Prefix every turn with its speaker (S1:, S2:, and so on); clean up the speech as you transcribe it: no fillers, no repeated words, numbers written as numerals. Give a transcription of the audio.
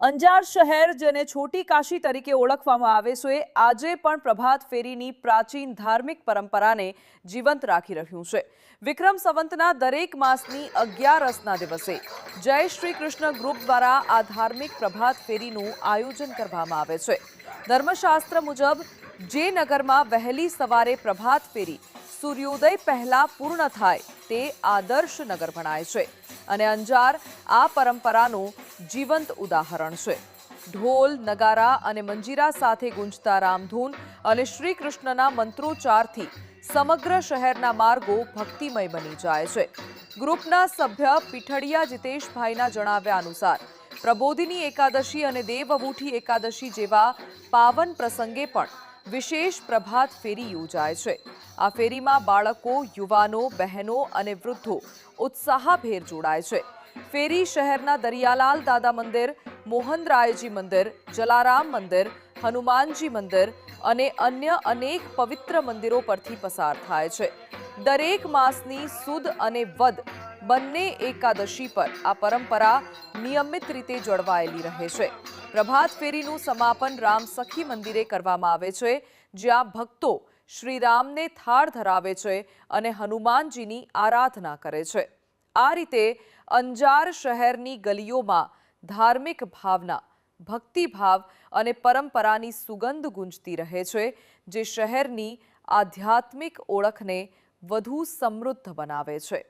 S1: અંજાર શહેર જેને છોટી કાશી તરીકે ઓળખવામાં આવે છે આજે પણ પ્રભાત ફેરીની પ્રાચીન ધાર્મિક પરંપરાને જીવંત રાખી રહ્યું છે। વિક્રમ સંવતના દરેક માસની 11ના દિવસે જય શ્રી કૃષ્ણ ગ્રુપ દ્વારા આ ધાર્મિક પ્રભાત ફેરીનું આયોજન કરવામાં આવે છે। ધર્મશાસ્ત્ર મુજબ જે નગરમાં વહેલી સવારે પ્રભાત ફેરી સૂર્યોદય પહેલા પૂર્ણ થાય તે આદર્શ નગર ગણાય છે અને અંજાર આ પરંપરાનું જીવંત ઉદાહરણ છે। ઢોલ નગારા અને મંજીરા સાથે ગુંજતા રામધૂન અને શ્રી કૃષ્ણના મંત્રોચ્ચારથી સમગ્ર શહેરના માર્ગો ભક્તિમય બની જાય છે। ગ્રુપના સભ્ય પીઠડિયા જીતેશભાઈના જણાવ્યા અનુસાર પ્રબોધિની એકાદશી અને દેવઉઠી એકાદશી જેવા પાવન પ્રસંગે પણ વિશેષ પ્રભાત ફેરી યોજાય છે। આ ફેરીમાં બાળકો, યુવાનો, બહેનો અને વૃદ્ધો ઉત્સાહભેર જોડાય છે। ફેરી શહેરના દરિયાલાલ દાદા મંદિર, મોહનરાયજી મંદિર, જલારામ મંદિર, હનુમાનજી મંદિર અને અન્ય અનેક પવિત્ર મંદિરો પરથી પસાર થાય છે। દરેક માસની સુદ અને વદ બંને એકાદશી પર આ પરંપરા નિયમિત રીતે જળવાયેલી રહે છે। પ્રભાત ફેરીનું સમાપન રામસખી મંદિરે કરવામાં આવે છે, જ્યાં ભક્તો શ્રીરામને થાળ ધરાવે છે અને હનુમાનજીની આરાધના કરે છે। આ રીતે અંજાર શહેરની ગલીઓમાં ધાર્મિક ભાવના, ભક્તિભાવ અને પરંપરાની સુગંધ ગુંજતી રહે છે, જે શહેરની આધ્યાત્મિક ઓળખને વધુ સમૃદ્ધ બનાવે છે।